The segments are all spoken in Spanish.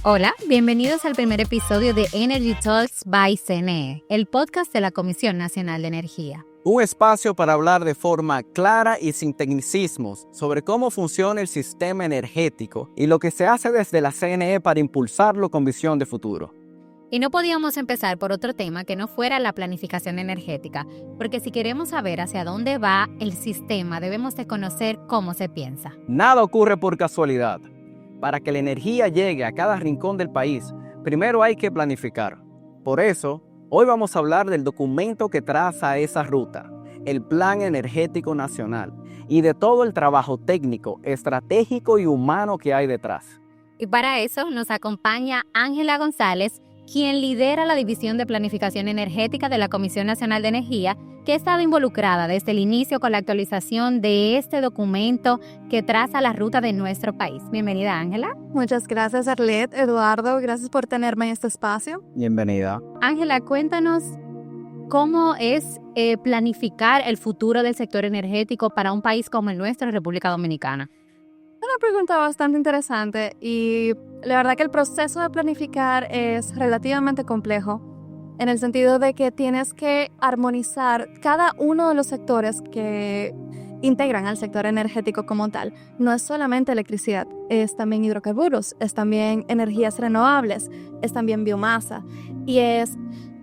Hola, bienvenidos al primer episodio de Energy Talks by CNE, el podcast de la Comisión Nacional de Energía. Un espacio para hablar de forma clara y sin tecnicismos sobre cómo funciona el sistema energético y lo que se hace desde la CNE para impulsarlo con visión de futuro. Y no podíamos empezar por otro tema que no fuera la planificación energética, porque si queremos saber hacia dónde va el sistema, debemos de conocer cómo se piensa. Nada ocurre por casualidad. Para que la energía llegue a cada rincón del país, primero hay que planificar. Por eso, hoy vamos a hablar del documento que traza esa ruta, el Plan Energético Nacional, y de todo el trabajo técnico, estratégico y humano que hay detrás. Y para eso nos acompaña Ángela González, quien lidera la División de Planificación Energética de la Comisión Nacional de Energía, que ha estado involucrada desde el inicio con la actualización de este documento que traza la ruta de nuestro país. Bienvenida, Ángela. Muchas gracias, Arlette, Eduardo. Gracias por tenerme en este espacio. Bienvenida. Ángela, cuéntanos cómo es planificar el futuro del sector energético para un país como el nuestro, República Dominicana. Una pregunta bastante interesante y la verdad que el proceso de planificar es relativamente complejo en el sentido de que tienes que armonizar cada uno de los sectores que integran al sector energético como tal. No es solamente electricidad, es también hidrocarburos, es también energías renovables, es también biomasa y es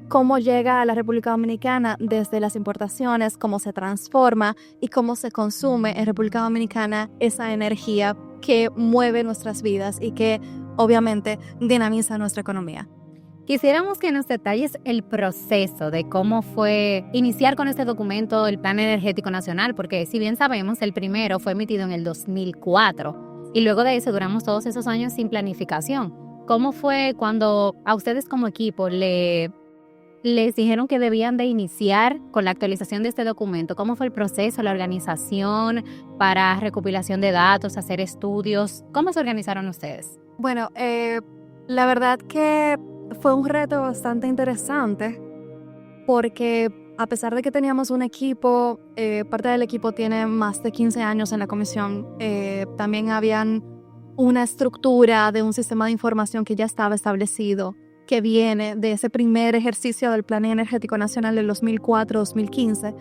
cómo llega a la República Dominicana desde las importaciones, cómo se transforma y cómo se consume en República Dominicana esa energía que mueve nuestras vidas y que obviamente dinamiza nuestra economía. Quisiéramos que nos detalles el proceso de cómo fue iniciar con este documento el Plan Energético Nacional, porque si bien sabemos, el primero fue emitido en el 2004 y luego de eso duramos todos esos años sin planificación. ¿Cómo fue cuando a ustedes como equipo les dijeron que debían de iniciar con la actualización de este documento? ¿Cómo fue el proceso, la organización para recopilación de datos, hacer estudios? ¿Cómo se organizaron ustedes? Bueno, la verdad que fue un reto bastante interesante porque a pesar de que teníamos un equipo, parte del equipo tiene más de 15 años en la comisión, también habían una estructura de un sistema de información que ya estaba establecido, que viene de ese primer ejercicio del Plan Energético Nacional del 2004-2015.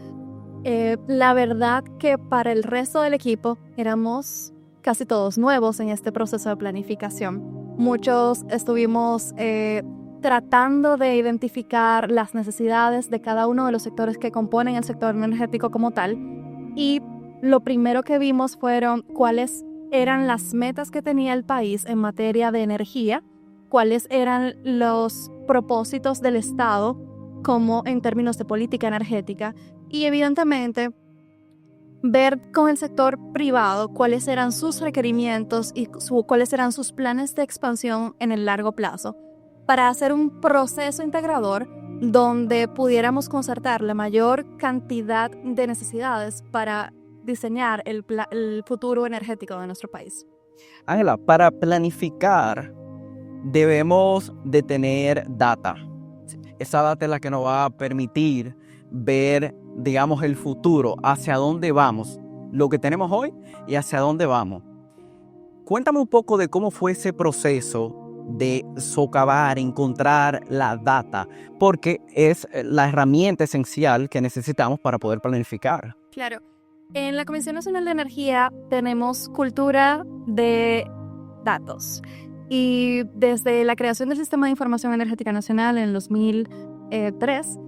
La verdad que para el resto del equipo éramos casi todos nuevos en este proceso de planificación. Muchos estuvimos tratando de identificar las necesidades de cada uno de los sectores que componen el sector energético como tal, y lo primero que vimos fueron cuáles eran las metas que tenía el país en materia de energía, cuáles eran los propósitos del Estado como en términos de política energética y evidentemente ver con el sector privado cuáles eran sus requerimientos y cuáles eran sus planes de expansión en el largo plazo para hacer un proceso integrador donde pudiéramos concertar la mayor cantidad de necesidades para diseñar el futuro energético de nuestro país. Ángela, para planificar debemos de tener data. Esa data es la que nos va a permitir ver, digamos, el futuro, hacia dónde vamos, lo que tenemos hoy y hacia dónde vamos. Cuéntame un poco de cómo fue ese proceso de socavar, encontrar la data, porque es la herramienta esencial que necesitamos para poder planificar. Claro. En la Comisión Nacional de Energía tenemos cultura de datos. Y desde la creación del Sistema de Información Energética Nacional en el 2003,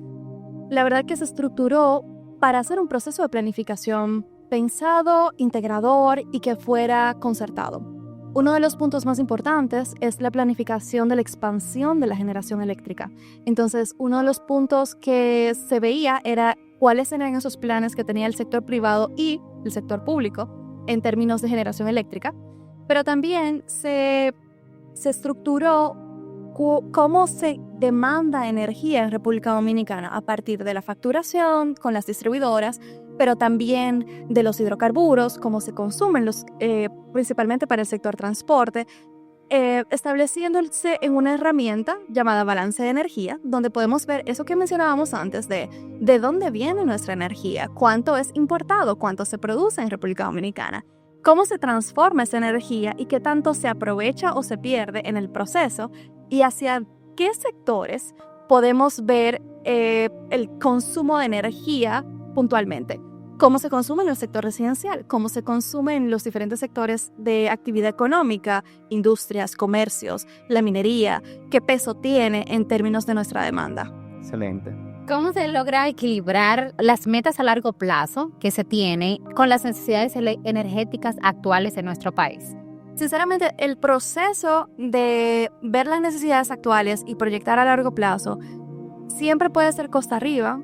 la verdad que se estructuró para hacer un proceso de planificación pensado, integrador y que fuera concertado. Uno de los puntos más importantes es la planificación de la expansión de la generación eléctrica. Entonces, uno de los puntos que se veía era cuáles eran esos planes que tenía el sector privado y el sector público en términos de generación eléctrica, pero también se estructuró cómo se demanda energía en República Dominicana a partir de la facturación con las distribuidoras, pero también de los hidrocarburos, cómo se consumen principalmente para el sector transporte, estableciéndose en una herramienta llamada balance de energía, donde podemos ver eso que mencionábamos antes de dónde viene nuestra energía, cuánto es importado, cuánto se produce en República Dominicana, cómo se transforma esa energía y qué tanto se aprovecha o se pierde en el proceso y hacia qué sectores podemos ver el consumo de energía puntualmente. Cómo se consume en el sector residencial, cómo se consume en los diferentes sectores de actividad económica, industrias, comercios, la minería, qué peso tiene en términos de nuestra demanda. Excelente. ¿Cómo se logra equilibrar las metas a largo plazo que se tienen con las necesidades energéticas actuales en nuestro país? Sinceramente, el proceso de ver las necesidades actuales y proyectar a largo plazo siempre puede ser costa arriba,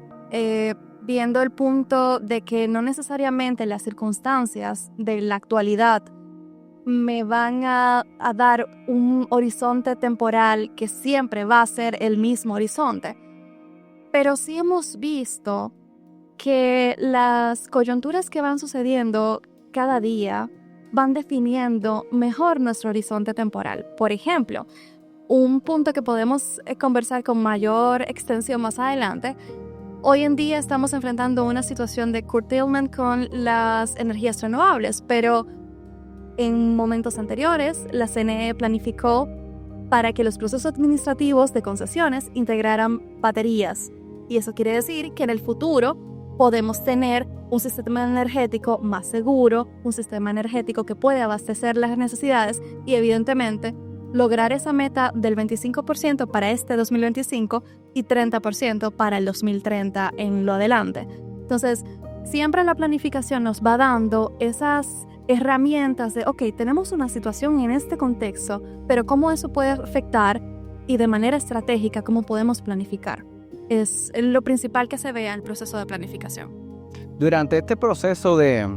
viendo el punto de que no necesariamente las circunstancias de la actualidad me van a dar un horizonte temporal que siempre va a ser el mismo horizonte. Pero sí hemos visto que las coyunturas que van sucediendo cada día van definiendo mejor nuestro horizonte temporal. Por ejemplo, un punto que podemos conversar con mayor extensión más adelante. Hoy en día estamos enfrentando una situación de curtailment con las energías renovables, pero en momentos anteriores la CNE planificó para que los procesos administrativos de concesiones integraran baterías. Y eso quiere decir que en el futuro podemos tener un sistema energético más seguro, un sistema energético que puede abastecer las necesidades y evidentemente lograr esa meta del 25% para este 2025 y 30% para el 2030 en lo adelante. Entonces, siempre la planificación nos va dando esas herramientas de, ok, tenemos una situación en este contexto, pero cómo eso puede afectar y de manera estratégica cómo podemos planificar. Es lo principal que se vea en el proceso de planificación. Durante este proceso de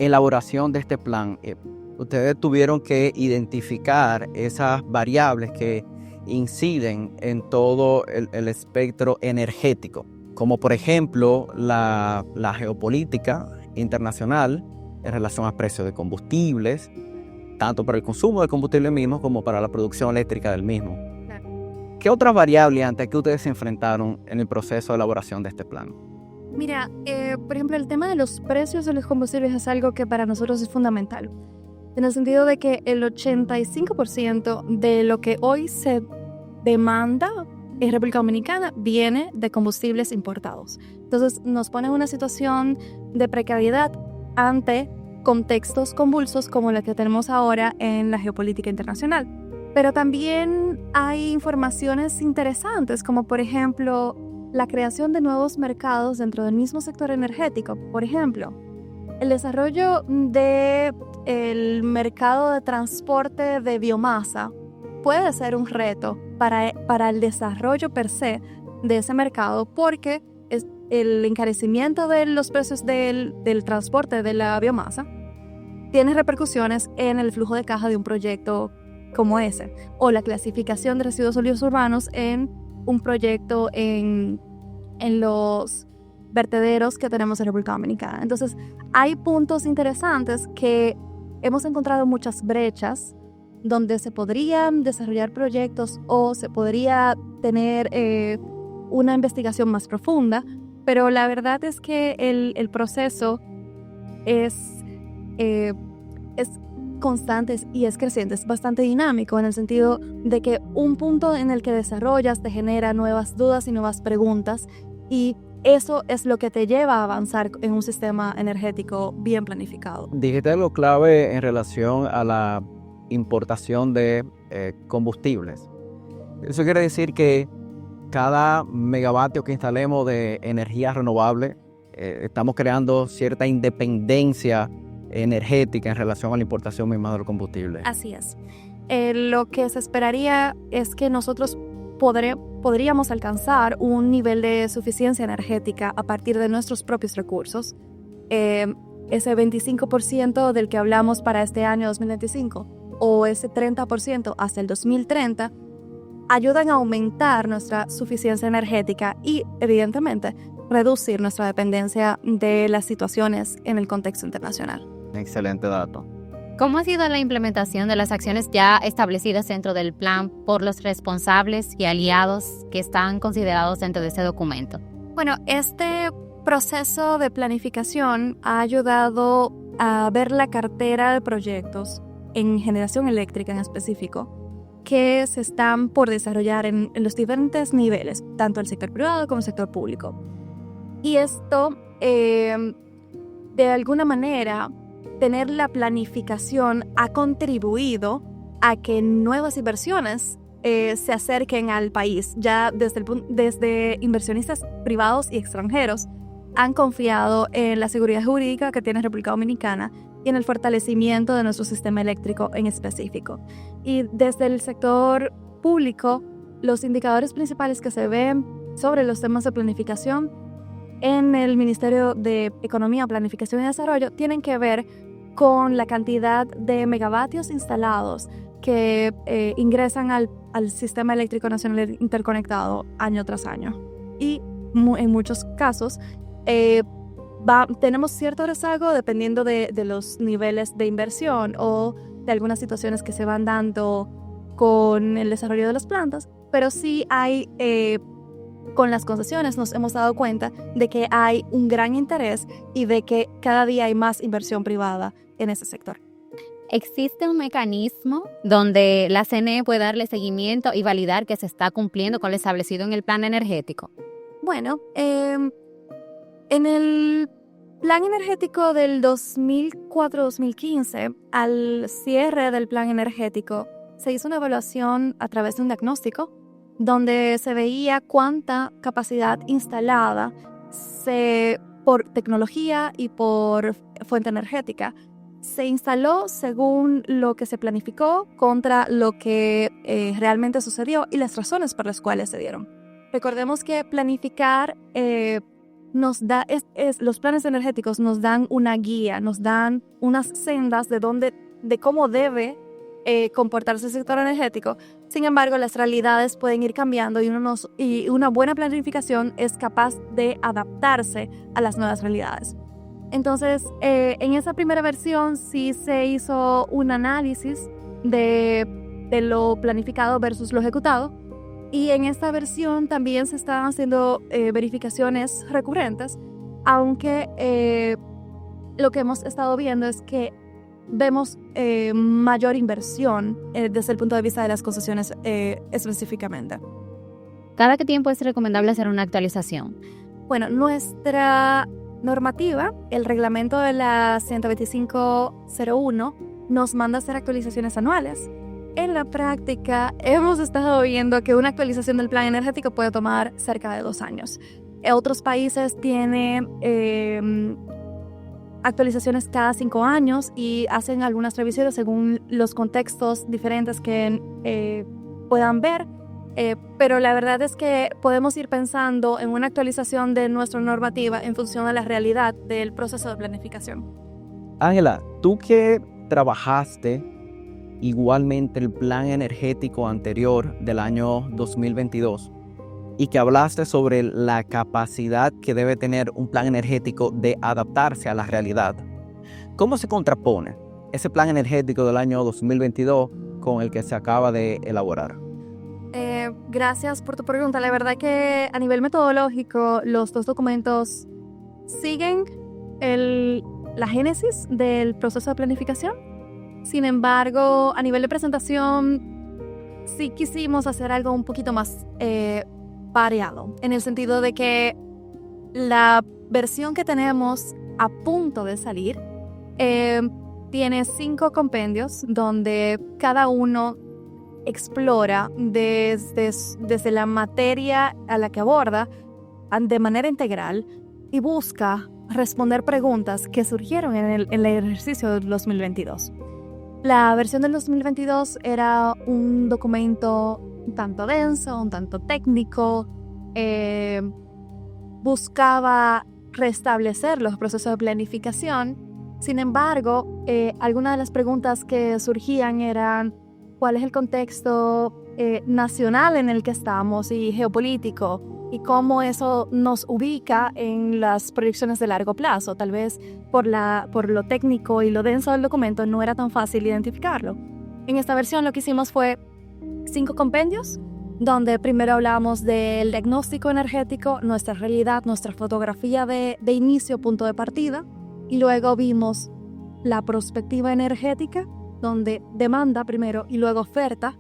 elaboración de este plan, ustedes tuvieron que identificar esas variables que inciden en todo el espectro energético, como por ejemplo la geopolítica internacional en relación al precio de combustibles, tanto para el consumo del combustible mismo como para la producción eléctrica del mismo. ¿Qué otras variables ante que ustedes se enfrentaron en el proceso de elaboración de este plan? Mira, por ejemplo, el tema de los precios de los combustibles es algo que para nosotros es fundamental, en el sentido de que el 85% de lo que hoy se demanda en República Dominicana viene de combustibles importados. Entonces nos pone en una situación de precariedad ante contextos convulsos como la que tenemos ahora en la geopolítica internacional. Pero también hay informaciones interesantes, como por ejemplo la creación de nuevos mercados dentro del mismo sector energético. Por ejemplo, el desarrollo del mercado de transporte de biomasa puede ser un reto para el desarrollo per se de ese mercado, porque el encarecimiento de los precios del transporte de la biomasa tiene repercusiones en el flujo de caja de un proyecto como ese, o la clasificación de residuos sólidos urbanos en un proyecto en los vertederos que tenemos en República Dominicana. Entonces, hay puntos interesantes que hemos encontrado muchas brechas donde se podrían desarrollar proyectos o se podría tener una investigación más profunda, pero la verdad es que el proceso es constante y es creciente, es bastante dinámico en el sentido de que un punto en el que desarrollas te genera nuevas dudas y nuevas preguntas, y eso es lo que te lleva a avanzar en un sistema energético bien planificado. Dijiste algo clave en relación a la importación de combustibles. Eso quiere decir que cada megavatio que instalemos de energía renovable, estamos creando cierta independencia energética en relación a la importación misma del combustible. Así es. Lo que se esperaría es que nosotros podríamos alcanzar un nivel de suficiencia energética a partir de nuestros propios recursos. Ese 25% del que hablamos para este año 2025 o ese 30% hasta el 2030 ayudan a aumentar nuestra suficiencia energética y, evidentemente, reducir nuestra dependencia de las situaciones en el contexto internacional. Excelente dato. ¿Cómo ha sido la implementación de las acciones ya establecidas dentro del plan por los responsables y aliados que están considerados dentro de ese documento? Bueno, este proceso de planificación ha ayudado a ver la cartera de proyectos en generación eléctrica en específico que se están por desarrollar en los diferentes niveles, tanto el sector privado como el sector público. Y esto, de alguna manera, tener la planificación ha contribuido a que nuevas inversiones se acerquen al país. Ya desde inversionistas privados y extranjeros han confiado en la seguridad jurídica que tiene República Dominicana y en el fortalecimiento de nuestro sistema eléctrico en específico. Y desde el sector público, los indicadores principales que se ven sobre los temas de planificación en el Ministerio de Economía, Planificación y Desarrollo tienen que ver con la cantidad de megavatios instalados que ingresan al Sistema Eléctrico Nacional Interconectado año tras año. Y en muchos casos tenemos cierto rezago dependiendo de los niveles de inversión o de algunas situaciones que se van dando con el desarrollo de las plantas, pero sí hay, con las concesiones nos hemos dado cuenta de que hay un gran interés y de que cada día hay más inversión privada en ese sector. ¿Existe un mecanismo donde la CNE puede darle seguimiento y validar que se está cumpliendo con lo establecido en el plan energético? Bueno, en el plan energético del 2004-2015, al cierre del plan energético, se hizo una evaluación a través de un diagnóstico donde se veía cuánta capacidad instalada por tecnología y por fuente energética se instaló según lo que se planificó contra lo que realmente sucedió y las razones por las cuales se dieron. Recordemos que planificar nos da, los planes energéticos nos dan una guía, nos dan unas sendas de cómo debe comportarse el sector energético. Sin embargo, las realidades pueden ir cambiando y una buena planificación es capaz de adaptarse a las nuevas realidades. Entonces, en esa primera versión sí se hizo un análisis de lo planificado versus lo ejecutado. Y en esta versión también se están haciendo verificaciones recurrentes, aunque lo que hemos estado viendo es que vemos mayor inversión desde el punto de vista de las concesiones específicamente. ¿Cada qué tiempo es recomendable hacer una actualización? Bueno, nuestra normativa, el reglamento de la 12501, nos manda a hacer actualizaciones anuales. En la práctica, hemos estado viendo que una actualización del plan energético puede tomar cerca de 2 años. Otros países tienen actualizaciones cada 5 años y hacen algunas revisiones según los contextos diferentes que puedan ver. Pero la verdad es que podemos ir pensando en una actualización de nuestra normativa en función de la realidad del proceso de planificación. Ángela, tú que trabajaste igualmente el plan energético anterior del año 2022 y que hablaste sobre la capacidad que debe tener un plan energético de adaptarse a la realidad, ¿cómo se contrapone ese plan energético del año 2022 con el que se acaba de elaborar? Gracias por tu pregunta. La verdad que a nivel metodológico los dos documentos siguen la génesis del proceso de planificación. Sin embargo, a nivel de presentación sí quisimos hacer algo un poquito más variado, en el sentido de que la versión que tenemos a punto de salir tiene 5 compendios donde cada uno explora desde la materia a la que aborda de manera integral y busca responder preguntas que surgieron en el ejercicio del 2022. La versión del 2022 era un documento un tanto denso, un tanto técnico, buscaba restablecer los procesos de planificación. Sin embargo, algunas de las preguntas que surgían eran: ¿cuál es el contexto nacional en el que estamos y geopolítico? Y cómo eso nos ubica en las proyecciones de largo plazo. Tal vez por lo técnico y lo denso del documento no era tan fácil identificarlo. En esta versión lo que hicimos fue 5 compendios, donde primero hablábamos del diagnóstico energético, nuestra realidad, nuestra fotografía de inicio, punto de partida, y luego vimos la prospectiva energética, donde demanda primero y luego oferta.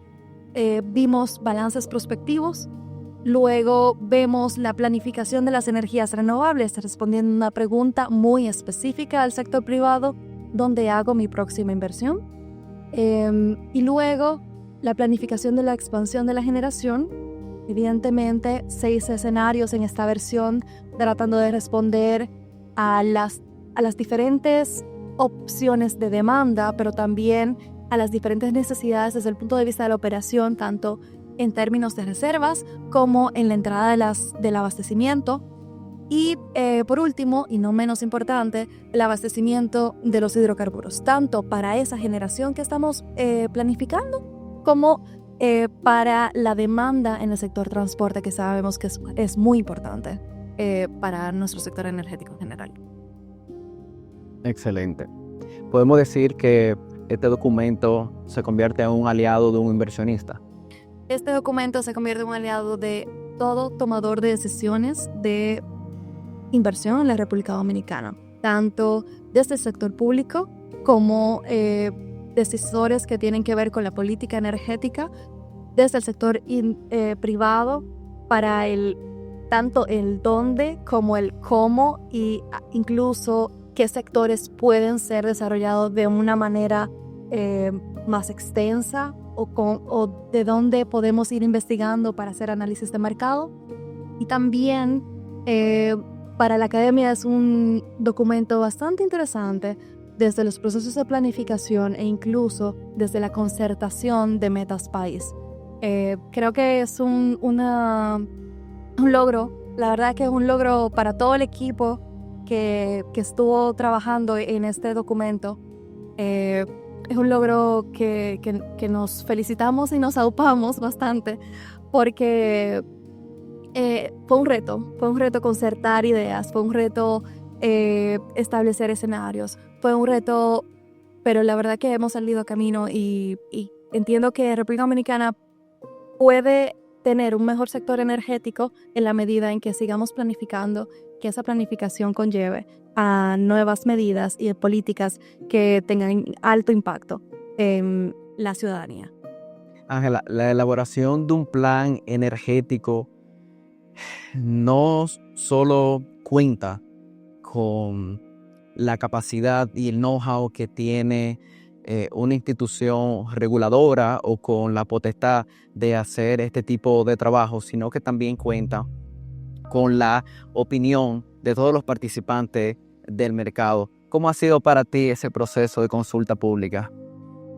Vimos balances prospectivos. Luego vemos la planificación de las energías renovables, respondiendo a una pregunta muy específica al sector privado, ¿dónde hago mi próxima inversión? Y luego la planificación de la expansión de la generación. Evidentemente, 6 escenarios en esta versión tratando de responder a las diferentes opciones de demanda, pero también a las diferentes necesidades desde el punto de vista de la operación, tanto en términos de reservas como en la entrada del abastecimiento. Y por último, y no menos importante, el abastecimiento de los hidrocarburos, tanto para esa generación que estamos planificando como para la demanda en el sector transporte, que sabemos que es muy importante para nuestro sector energético en general. Excelente. Podemos decir que este documento se convierte en un aliado de un inversionista. Este documento se convierte en un aliado de todo tomador de decisiones de inversión en la República Dominicana, tanto desde el sector público como decisores que tienen que ver con la política energética, desde el sector privado para tanto el dónde como el cómo, y incluso qué sectores pueden ser desarrollados de una manera más extensa, o de dónde podemos ir investigando para hacer análisis de mercado. Y también para la academia es un documento bastante interesante desde los procesos de planificación e incluso desde la concertación de metas país. Creo que es un logro, la verdad que es un logro para todo el equipo que estuvo trabajando en este documento. Es un logro que nos felicitamos y nos aupamos bastante, porque fue un reto concertar ideas, fue un reto establecer escenarios, fue un reto, pero la verdad que hemos salido a camino y entiendo que República Dominicana puede tener un mejor sector energético en la medida en que sigamos planificando, que esa planificación conlleve a nuevas medidas y políticas que tengan alto impacto en la ciudadanía. Ángela, la elaboración de un plan energético no solo cuenta con la capacidad y el know-how que tiene una institución reguladora o con la potestad de hacer este tipo de trabajo, sino que también cuenta con la opinión de todos los participantes del mercado. ¿Cómo ha sido para ti ese proceso de consulta pública?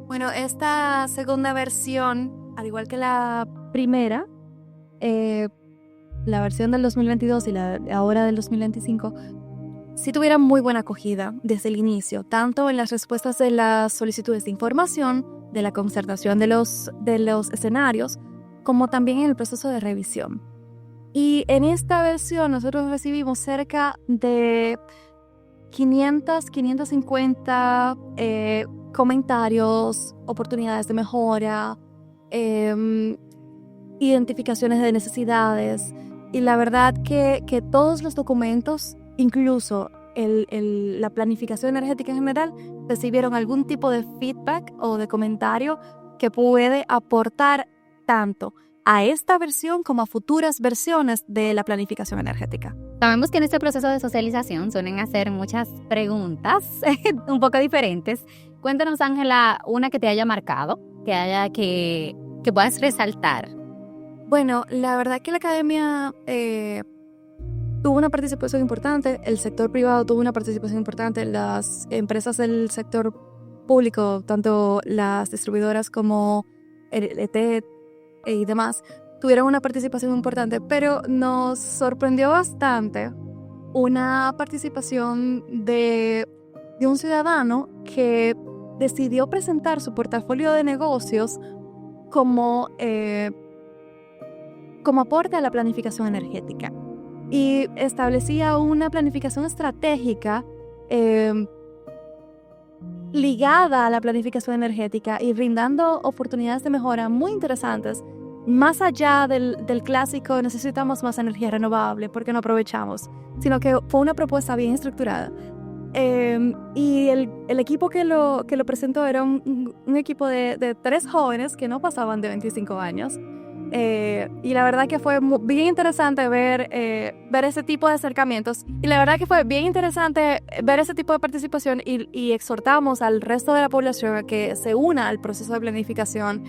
Bueno, esta segunda versión, al igual que la primera, la versión del 2022 y la ahora del 2025, sí tuvieron muy buena acogida desde el inicio, tanto en las respuestas de las solicitudes de información, de la concertación de los escenarios, como también en el proceso de revisión. Y en esta versión nosotros recibimos cerca de 550 comentarios, oportunidades de mejora, identificaciones de necesidades. Y la verdad que todos los documentos, incluso la planificación energética en general, recibieron algún tipo de feedback o de comentario que puede aportar tanto a esta versión como a futuras versiones de la planificación energética. Sabemos que en este proceso de socialización suelen hacer muchas preguntas un poco diferentes. Cuéntanos, Ángela, una que te haya marcado, que puedas resaltar. Bueno, la verdad que la academia tuvo una participación importante, el sector privado tuvo una participación importante, las empresas del sector público, tanto las distribuidoras como el ET y demás, tuvieron una participación importante, pero nos sorprendió bastante una participación de un ciudadano que decidió presentar su portafolio de negocios como aporte a la planificación energética, y establecía una planificación estratégica ligada a la planificación energética y brindando oportunidades de mejora muy interesantes, más allá del clásico necesitamos más energía renovable porque no aprovechamos, sino que fue una propuesta bien estructurada. Y el equipo que lo presentó era un equipo de 3 jóvenes que no pasaban de 25 años. Y la verdad que fue bien interesante ver ese tipo de acercamientos. Y la verdad que fue bien interesante ver ese tipo de participación y exhortamos al resto de la población a que se una al proceso de planificación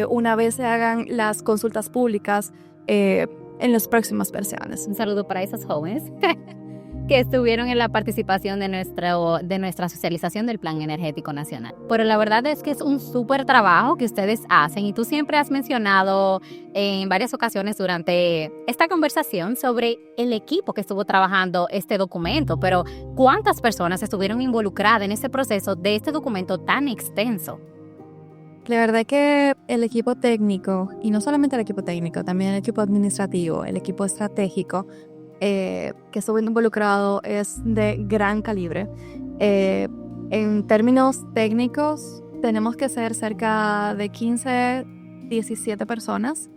una vez se hagan las consultas públicas en las próximas versiones. Un saludo para esos jóvenes que estuvieron en la participación de nuestra socialización del Plan Energético Nacional. Pero la verdad es que es un súper trabajo que ustedes hacen y tú siempre has mencionado en varias ocasiones durante esta conversación sobre el equipo que estuvo trabajando este documento, pero ¿cuántas personas estuvieron involucradas en ese proceso de este documento tan extenso? La verdad que el equipo técnico, y no solamente el equipo técnico, también el equipo administrativo, el equipo estratégico, que estuvo involucrado es de gran calibre. En términos técnicos, tenemos que ser cerca de 15, 17 personas.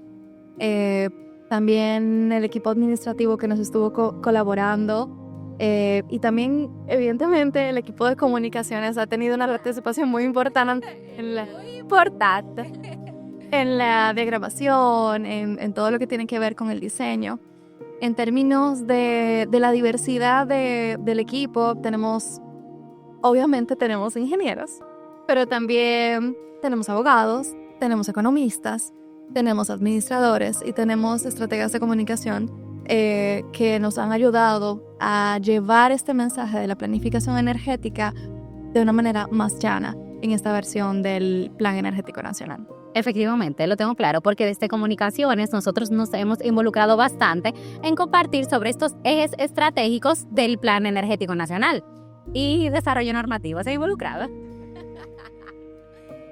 También el equipo administrativo que nos estuvo colaborando. Y también, evidentemente, el equipo de comunicaciones ha tenido una participación muy importante en la diagramación, en todo lo que tiene que ver con el diseño. En términos de la diversidad del equipo, obviamente tenemos ingenieros, pero también tenemos abogados, tenemos economistas, tenemos administradores y tenemos estrategas de comunicación que nos han ayudado a llevar este mensaje de la planificación energética de una manera más llana en esta versión del Plan Energético Nacional. Efectivamente, lo tengo claro, porque desde Comunicaciones nosotros nos hemos involucrado bastante en compartir sobre estos ejes estratégicos del Plan Energético Nacional y Desarrollo Normativo. ¿Se ha involucrado?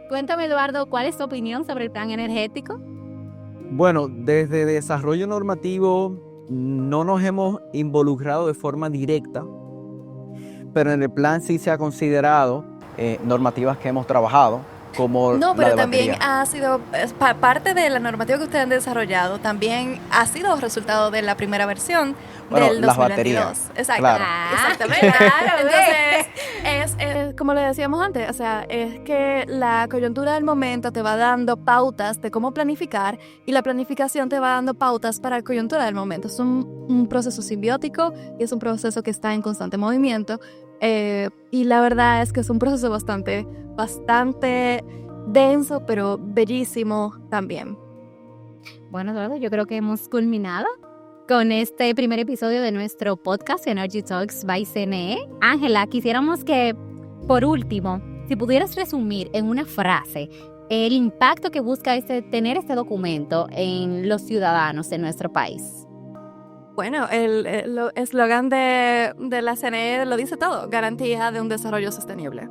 Cuéntame, Eduardo, ¿cuál es tu opinión sobre el Plan Energético? Bueno, desde Desarrollo Normativo no nos hemos involucrado de forma directa, pero en el plan sí se ha considerado normativas que hemos trabajado, como no, pero la de también batería. ha sido parte de la normativa que ustedes han desarrollado, también ha sido resultado de la primera versión del 2022. Las baterías. Exacto. Claro. Exactamente. Entonces, es como le decíamos antes, o sea, es que la coyuntura del momento te va dando pautas de cómo planificar y la planificación te va dando pautas para la coyuntura del momento. Es un proceso simbiótico y es un proceso que está en constante movimiento. Y la verdad es que es un proceso bastante denso, pero bellísimo también. Bueno, Eduardo, yo creo que hemos culminado con este primer episodio de nuestro podcast Energy Talks by CNE. Ángela, quisiéramos que, por último, si pudieras resumir en una frase el impacto que busca tener este documento en los ciudadanos de nuestro país. Bueno, el eslogan de la CNE lo dice todo: garantía de un desarrollo sostenible.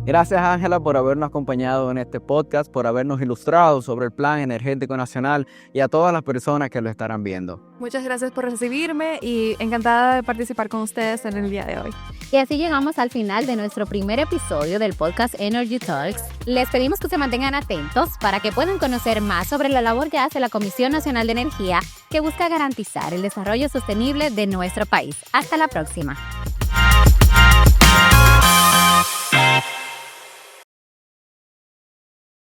Gracias, Ángela, por habernos acompañado en este podcast, por habernos ilustrado sobre el Plan Energético Nacional y a todas las personas que lo estarán viendo. Muchas gracias por recibirme y encantada de participar con ustedes en el día de hoy. Y así llegamos al final de nuestro primer episodio del podcast Energy Talks. Les pedimos que se mantengan atentos para que puedan conocer más sobre la labor que hace la Comisión Nacional de Energía, que busca garantizar el desarrollo sostenible de nuestro país. Hasta la próxima.